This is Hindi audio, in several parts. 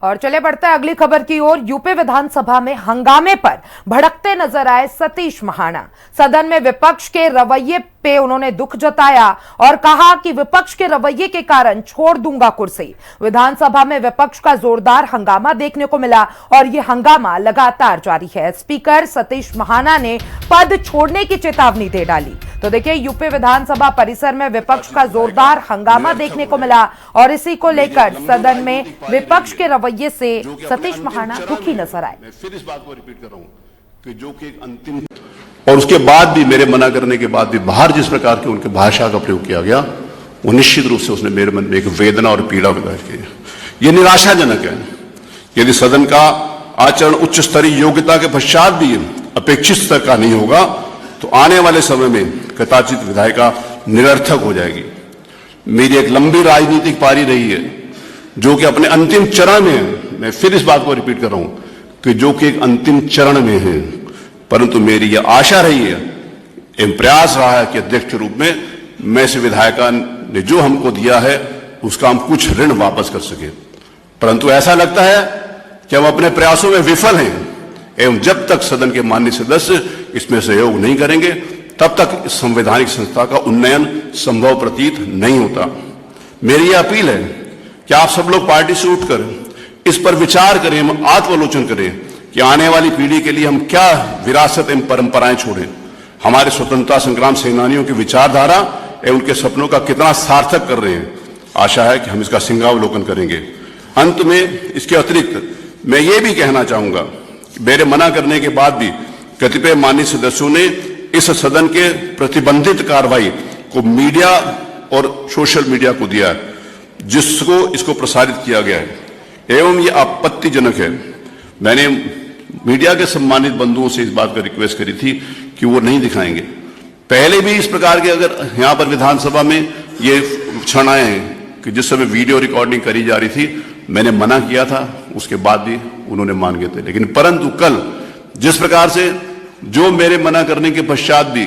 और चले बढ़ते हैं अगली खबर की ओर। यूपी विधानसभा में हंगामे पर भड़कते नजर आए सतीश महाना। सदन में विपक्ष के रवैये पे उन्होंने दुख जताया और कहा कि विपक्ष के रवैये के कारण छोड़ दूंगा कुर्सी। विधानसभा में विपक्ष का जोरदार हंगामा देखने को मिला और यह हंगामा लगातार जारी है। स्पीकर सतीश महाना ने पद छोड़ने की चेतावनी दे डाली। तो देखिए, यूपी विधानसभा परिसर में विपक्ष का जोरदार हंगामा देखने को मिला और इसी को लेकर सदन में विपक्ष के रवैये से सतीश महाना दुखी नजर आए। मैं फिर इस बात को रिपीट कर रहा हूं कि जो कि एक अंतिम और उसके बाद भी मेरे मना करने के बाद भी बाहर जिस प्रकार की उनके भाषा का प्रयोग किया गया, वो निश्चित रूप से उसने मेरे मन में एक वेदना और पीड़ा पैदा की। यह निराशाजनक है। यदि सदन का आचरण उच्च स्तरीय योग्यता के पश्चात भी अपेक्षित स्तर का नहीं होगा तो आने वाले समय में कदाचित विधायिका निरर्थक हो जाएगी। मेरी एक लंबी राजनीतिक पारी रही है जो कि अपने अंतिम चरण में है। मैं फिर इस बात को रिपीट कर रहा हूं कि जो कि एक अंतिम चरण में है, परंतु मेरी यह आशा रही है, एक प्रयास रहा है कि अध्यक्ष के रूप में मैं से विधायिका ने जो हमको दिया है उसका हम कुछ ऋण वापस कर सके। परंतु ऐसा लगता है कि हम अपने प्रयासों में विफल हैं एवं जब तक सदन के माननीय सदस्य इसमें सहयोग नहीं करेंगे तब तक इस संवैधानिक संस्था का उन्नयन संभव प्रतीत नहीं होता। मेरी यह अपील है कि आप सब लोग पार्टी से उठकर इस पर विचार करें, हम आत्मालोचन करें कि आने वाली पीढ़ी के लिए हम क्या विरासत एवं परंपराएं छोड़ें। हमारे स्वतंत्रता संग्राम सेनानियों की विचारधारा एवं उनके सपनों का कितना सार्थक कर रहे हैं। आशा है कि हम इसका सिंहावलोकन करेंगे। अंत में इसके अतिरिक्त मैं ये भी कहना चाहूंगा कि मेरे मना करने के बाद भी कतिपय माननीय सदस्यों ने इस सदन के प्रतिबंधित कार्रवाई को मीडिया और सोशल मीडिया को दिया है, जिसको इसको प्रसारित किया गया है एवं यह आपत्तिजनक है। मैंने मीडिया के सम्मानित बंधुओं से इस बात का रिक्वेस्ट करी थी कि वो नहीं दिखाएंगे। पहले भी इस प्रकार के अगर यहां पर विधानसभा में ये क्षण आए हैं कि जिस समय वीडियो रिकॉर्डिंग करी जा रही थी, मैंने मना किया था, उसके बाद भी उन्होंने मान गए थे। लेकिन परंतु कल जिस प्रकार से जो मेरे मना करने के पश्चात भी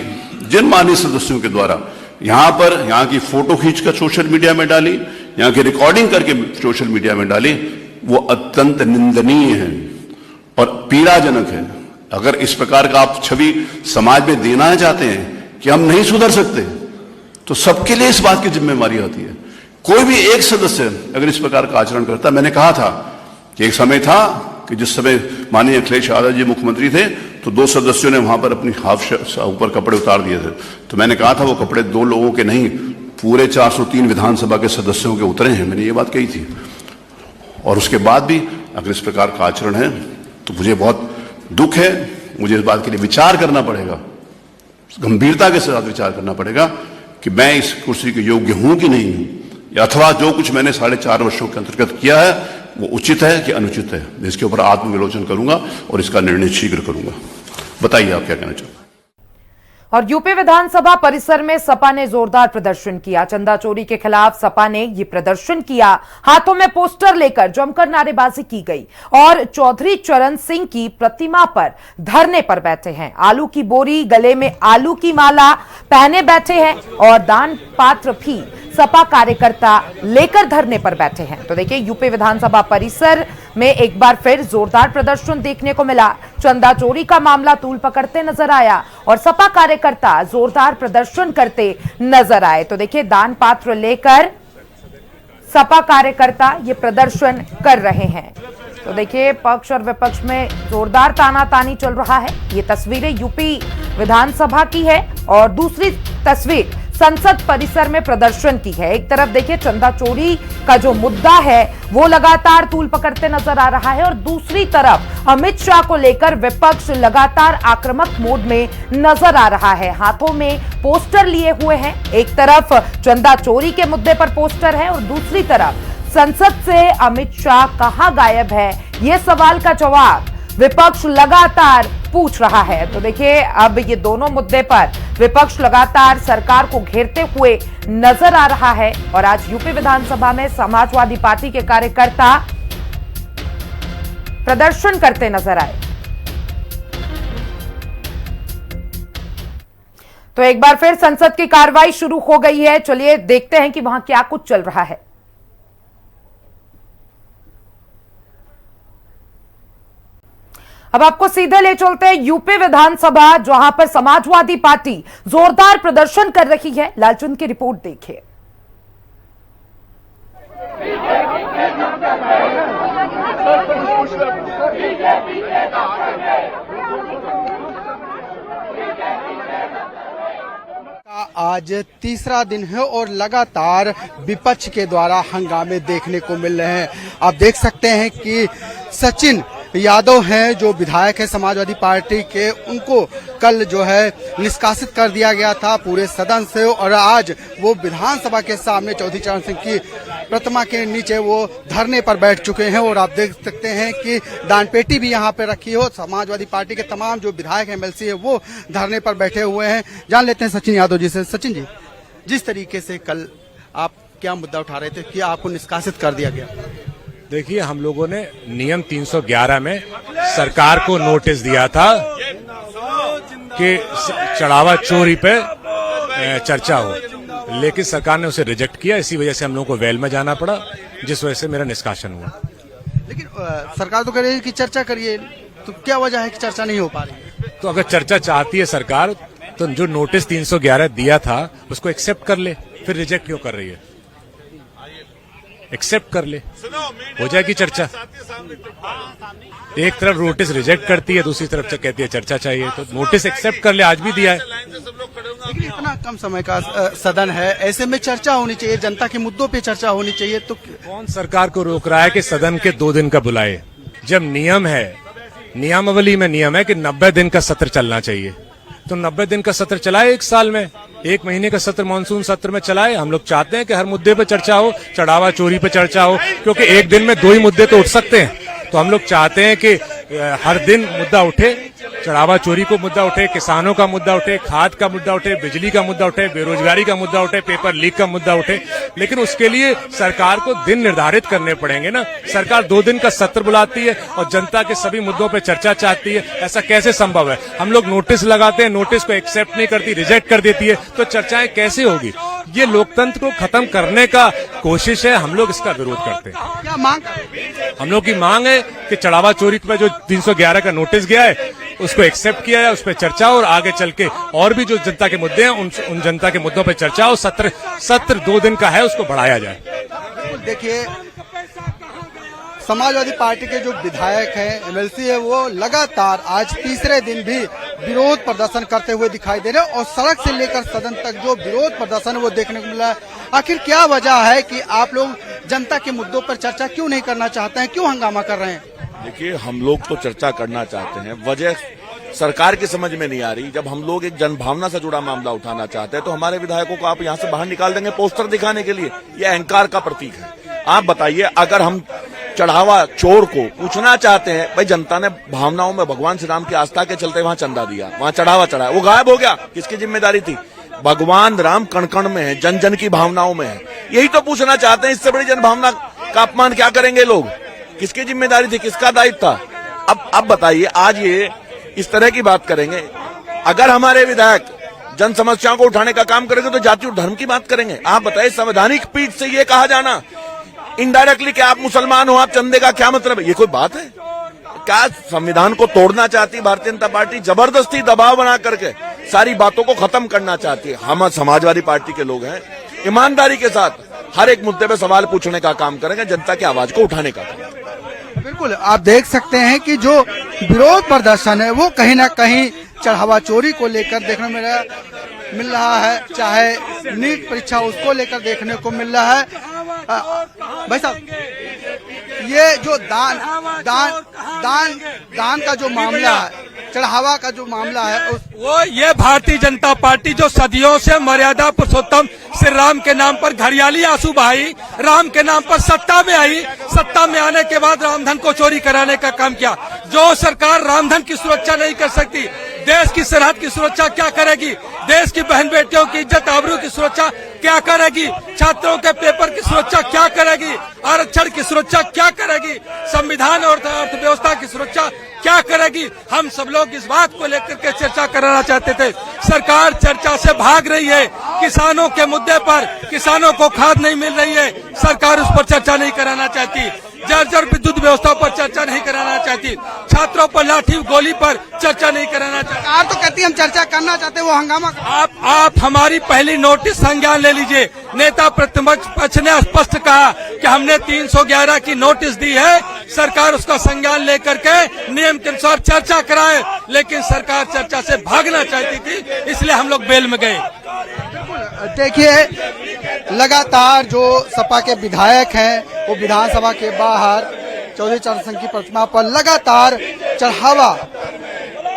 जिन माननीय सदस्यों के द्वारा यहां की फोटो खींचकर सोशल मीडिया में डाली, यहां की रिकॉर्डिंग करके सोशल मीडिया में डाली, वो अत्यंत निंदनीय है और पीड़ाजनक है। अगर इस प्रकार का आप छवि समाज में देना चाहते हैं कि हम नहीं सुधर सकते, तो सबके लिए इस बात की जिम्मेवारी होती है। कोई भी एक सदस्य अगर इस प्रकार का आचरण करता, मैंने कहा था कि एक समय था कि जिस समय माननीय अखिलेश यादव जी मुख्यमंत्री थे तो 2 सदस्यों ने वहां पर अपनी हाफ ऊपर कपड़े उतार दिए थे। तो मैंने कहा था वो कपड़े 2 लोगों के नहीं, पूरे 403 विधानसभा के सदस्यों के उतरे हैं। मैंने ये बात कही थी। और उसके बाद भी अगर इस प्रकार का आचरण है तो मुझे बहुत दुख है। मुझे इस बात के लिए विचार करना पड़ेगा, गंभीरता के साथ विचार करना पड़ेगा कि मैं इस कुर्सी के योग्य हूं कि नहीं हूं, या अथवा जो कुछ मैंने 4.5 वर्षों के अंतर्गत किया है वो उचित है कि अनुचित है। मैं इसके ऊपर आत्मविलोचन करूंगा और इसका निर्णय शीघ्र करूंगा। बताइए आप क्या कहना चाहते हैं। और यूपी विधानसभा परिसर में सपा ने जोरदार प्रदर्शन किया। चंदा चोरी के खिलाफ सपा ने ये प्रदर्शन किया। हाथों में पोस्टर लेकर जमकर नारेबाजी की गई और चौधरी चरण सिंह की प्रतिमा पर धरने पर बैठे हैं। आलू की बोरी, गले में आलू की माला पहने बैठे हैं और दान पात्र भी सपा कार्यकर्ता लेकर धरने पर बैठे हैं। तो देखिए, यूपी विधानसभा परिसर में एक बार फिर जोरदार प्रदर्शन देखने को मिला। चंदा चोरी का मामला तूल पकड़ते नजर आया और सपा कार्यकर्ता जोरदार प्रदर्शन करते नजर आए। तो देखिए, दान पात्र लेकर सपा कार्यकर्ता ये प्रदर्शन कर रहे हैं। तो देखिए, पक्ष और विपक्ष में जोरदार तानातानी चल रहा है। ये तस्वीरें यूपी विधानसभा की है और दूसरी तस्वीर संसद परिसर में प्रदर्शन की है। एक तरफ देखिए, चंदा चोरी का जो मुद्दा है वो लगातार तूल पकड़ते नजर आ रहा है और दूसरी तरफ अमित शाह को लेकर विपक्ष लगातार आक्रामक मोड में नजर आ रहा है। हाथों में पोस्टर लिए हुए हैं। एक तरफ चंदा चोरी के मुद्दे पर पोस्टर है और दूसरी तरफ संसद से अमित शाह कहां गायब है, ये सवाल का जवाब विपक्ष लगातार पूछ रहा है। तो देखिए, अब ये दोनों मुद्दे पर विपक्ष लगातार सरकार को घेरते हुए नजर आ रहा है और आज यूपी विधानसभा में समाजवादी पार्टी के कार्यकर्ता प्रदर्शन करते नजर आए। तो एक बार फिर संसद की कार्रवाई शुरू हो गई है। चलिए देखते हैं कि वहां क्या कुछ चल रहा है। अब आपको सीधे ले चलते हैं यूपी विधानसभा, जहां पर समाजवादी पार्टी जोरदार प्रदर्शन कर रही है। लालचंद की रिपोर्ट देखिए। आज तीसरा दिन है और लगातार विपक्ष के द्वारा हंगामे देखने को मिल रहे हैं। आप देख सकते हैं कि सचिन यादव हैं जो विधायक है समाजवादी पार्टी के, उनको कल जो है निष्कासित कर दिया गया था पूरे सदन से, और आज वो विधानसभा के सामने चौधरी चरण सिंह की प्रतिमा के नीचे वो धरने पर बैठ चुके हैं। और आप देख सकते हैं कि दानपेटी भी यहाँ पे रखी हो। समाजवादी पार्टी के तमाम जो विधायक एमएलसी है वो धरने पर बैठे हुए हैं। जान लेते हैं सचिन यादव जी से। सचिन जी, जिस तरीके से कल आप क्या मुद्दा उठा रहे थे कि आपको निष्कासित कर दिया गया? देखिए, हम लोगों ने नियम 311 में सरकार को नोटिस दिया था कि चढ़ावा चोरी पे चर्चा हो, लेकिन सरकार ने उसे रिजेक्ट किया। इसी वजह से हम लोगों को वेल में जाना पड़ा, जिस वजह से मेरा निष्कासन हुआ। लेकिन सरकार तो कह रही है कि चर्चा करिए, तो क्या वजह है कि चर्चा नहीं हो पा रही? तो अगर चर्चा चाहती है सरकार, तो जो नोटिस 311 दिया था उसको एक्सेप्ट कर ले, फिर रिजेक्ट क्यों कर रही है? एक्सेप्ट कर ले, हो जाएगी चर्चा। एक तरफ नोटिस रिजेक्ट करती है, दूसरी तरफ कहती है चर्चा चाहिए, तो नोटिस एक्सेप्ट कर ले, आज भी दिया है। लेकिन इतना कम समय का सदन है, ऐसे में चर्चा होनी चाहिए, जनता के मुद्दों पे चर्चा होनी चाहिए। तो कौन सरकार को रोक रहा है कि सदन के 2 दिन का बुलाए? जब नियम है, नियमावली में नियम है कि 90 दिन का सत्र चलना चाहिए, तो 90 दिन का सत्र चलाए, 1 साल में 1 महीने का सत्र मानसून सत्र में चलाए। हम लोग चाहते हैं कि हर मुद्दे पे चर्चा हो, चढ़ावा चोरी पे चर्चा हो, क्योंकि एक दिन में 2 ही मुद्दे तो उठ सकते हैं। तो हम लोग चाहते हैं कि हर दिन मुद्दा उठे, चढ़ावा चोरी को मुद्दा उठे, किसानों का मुद्दा उठे, खाद का मुद्दा उठे, बिजली का मुद्दा उठे, बेरोजगारी का मुद्दा उठे, पेपर लीक का मुद्दा उठे। लेकिन उसके लिए सरकार को दिन निर्धारित करने पड़ेंगे ना। सरकार 2 दिन का सत्र बुलाती है और जनता के सभी मुद्दों पर चर्चा चाहती है, ऐसा कैसे संभव है? हम लोग नोटिस लगाते हैं, नोटिस को एक्सेप्ट नहीं करती, रिजेक्ट कर देती है, तो चर्चाएं कैसे होगी? ये लोकतंत्र को खत्म करने का कोशिश है, हम लोग इसका विरोध करते हैं। क्या मांग? हम लोग की मांग है कि चढ़ावा चोरी पर जो 311 का नोटिस गया है उसको एक्सेप्ट किया है, उस पर चर्चा हो, और आगे चल के और भी जो जनता के मुद्दे हैं उन जनता के मुद्दों पर चर्चा हो। सत्र 2 दिन का है, उसको बढ़ाया जाए। देखिए, समाजवादी पार्टी के जो विधायक हैं, एमएलसी है, वो लगातार आज तीसरे दिन भी विरोध प्रदर्शन करते हुए दिखाई दे रहे हैं, और सड़क से लेकर सदन तक जो विरोध प्रदर्शन वो देखने को मिला है। आखिर क्या वजह है कि आप लोग जनता के मुद्दों पर चर्चा क्यों नहीं करना चाहते हैं, क्यों हंगामा कर रहे हैं? देखिए, हम लोग तो चर्चा करना चाहते हैं, वजह सरकार की समझ में नहीं आ रही। जब हम लोग एक जनभावना से जुड़ा मामला उठाना चाहते हैं तो हमारे विधायकों को आप यहाँ से बाहर निकाल देंगे पोस्टर दिखाने के लिए। यह अहंकार का प्रतीक है। आप बताइए, अगर हम चढ़ावा चोर को पूछना चाहते हैं, भाई जनता ने भावनाओं में भगवान श्री राम की आस्था के चलते वहां चंदा दिया, वहां चढ़ावा चढ़ाया, वो गायब हो गया, किसकी जिम्मेदारी थी? भगवान राम कण कण में है, जन जन की भावनाओं में है। यही तो पूछना चाहते हैं। इससे बड़ी जनभावना का अपमान क्या करेंगे लोग? किसकी जिम्मेदारी थी, किसका दायित्व था? अब बताइए, आज ये इस तरह की बात करेंगे। अगर हमारे विधायक जन समस्याओं को उठाने का काम करेंगे तो जाति और धर्म की बात करेंगे। आप बताइए, संवैधानिक पीठ से ये कहा जाना इनडायरेक्टली कि आप मुसलमान हो, आप चंदे का क्या मतलब है? ये कोई बात है क्या? संविधान को तोड़ना चाहती है भारतीय जनता पार्टी, जबरदस्ती दबाव बना करके सारी बातों को खत्म करना चाहती है। हम समाजवादी पार्टी के लोग हैं, ईमानदारी के साथ हर एक मुद्दे पे सवाल पूछने का काम करेंगे, जनता की आवाज को उठाने का काम। बिल्कुल, आप देख सकते हैं कि जो विरोध प्रदर्शन है वो कहीं ना कहीं चढ़ावा चोरी को लेकर देखने मिल रहा है, चाहे नीट परीक्षा उसको लेकर देखने को मिल रहा है। भाई साहब, ये जो दान का जो मामला है, चढ़ावा का जो मामला है, वो ये भारतीय जनता पार्टी जो सदियों से मर्यादा पुरुषोत्तम श्री राम के नाम पर घड़ियाली आंसू बहाई, राम के नाम पर सत्ता में आई, सत्ता में आने के बाद रामधन को चोरी कराने का काम किया। जो सरकार रामधन की सुरक्षा नहीं कर सकती, देश की सरहद की सुरक्षा क्या करेगी? देश की बहन बेटियों की इज्जत आबरू की सुरक्षा क्या करेगी? छात्रों के पेपर की सुरक्षा क्या करेगी? आरक्षण की सुरक्षा क्या करेगी? संविधान और अर्थव्यवस्था की सुरक्षा क्या करेगी? हम सब लोग इस बात को लेकर के चर्चा कराना चाहते थे। सरकार चर्चा से भाग रही है। किसानों के मुद्दे पर, किसानों को खाद नहीं मिल रही है, सरकार उस पर चर्चा नहीं कराना चाहती। जर्जर विद्युत व्यवस्था पर चर्चा नहीं कराना चाहती। कहती, छात्रों पर लाठी गोली पर चर्चा नहीं कराना चाहते। सरकार तो कहती है हम चर्चा करना चाहते हैं, वो हंगामा आप हमारी पहली नोटिस संज्ञान ले लीजिए। नेता प्रतिपक्ष पक्ष ने स्पष्ट कहा कि हमने 311 की नोटिस दी है, सरकार उसका संज्ञान लेकर के नियम के अनुसार चर्चा कराए, लेकिन सरकार चर्चा से भागना चाहती थी, इसलिए हम लोग बेल में गए। देखिए लगातार जो सपा के विधायक हैं वो विधानसभा के बाहर चौधरी चरण सिंह की प्रतिमा पर लगातार चढ़ावा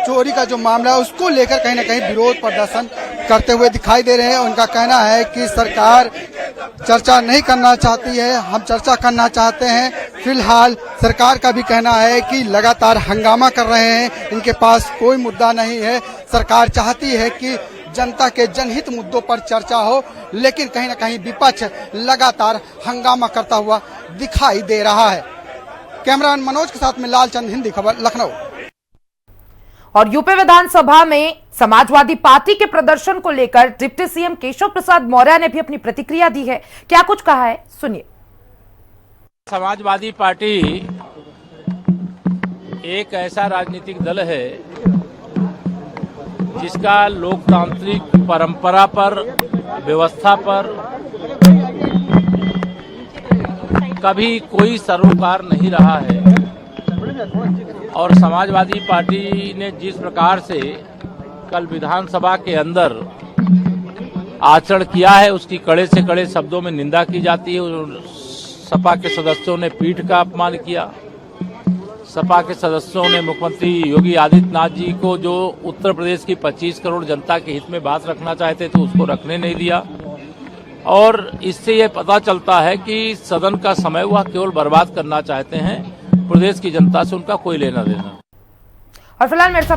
चोरी का जो मामला है उसको लेकर कहीं ना कहीं विरोध प्रदर्शन करते हुए दिखाई दे रहे हैं। उनका कहना है कि सरकार चर्चा नहीं करना चाहती है, हम चर्चा करना चाहते हैं। फिलहाल सरकार का भी कहना है कि लगातार हंगामा कर रहे हैं, इनके पास कोई मुद्दा नहीं है। सरकार चाहती है कि जनता के जनहित मुद्दों पर चर्चा हो, लेकिन कहीं ना कहीं विपक्ष लगातार हंगामा करता हुआ दिखाई दे रहा है। कैमरामैन मनोज के साथ में लालचंद, हिंदी खबर, लखनऊ। और यूपी विधानसभा में समाजवादी पार्टी के प्रदर्शन को लेकर डिप्टी सीएम केशव प्रसाद मौर्य ने भी अपनी प्रतिक्रिया दी है। क्या कुछ कहा है, सुनिए। समाजवादी पार्टी एक ऐसा राजनीतिक दल है जिसका लोकतांत्रिक परंपरा पर, व्यवस्था पर कभी कोई सरोकार नहीं रहा है। और समाजवादी पार्टी ने जिस प्रकार से कल विधानसभा के अंदर आचरण किया है, उसकी कड़े से कड़े शब्दों में निंदा की जाती है। सपा के सदस्यों ने पीठ का अपमान किया। सपा के सदस्यों ने मुख्यमंत्री योगी आदित्यनाथ जी को, जो उत्तर प्रदेश की 25 करोड़ जनता के हित में बात रखना चाहते थे, उसको रखने नहीं दिया। और इससे ये पता चलता है कि सदन का समय वह केवल बर्बाद करना चाहते हैं, प्रदेश की जनता से उनका कोई लेना देना। और फिलहाल मेरे साथ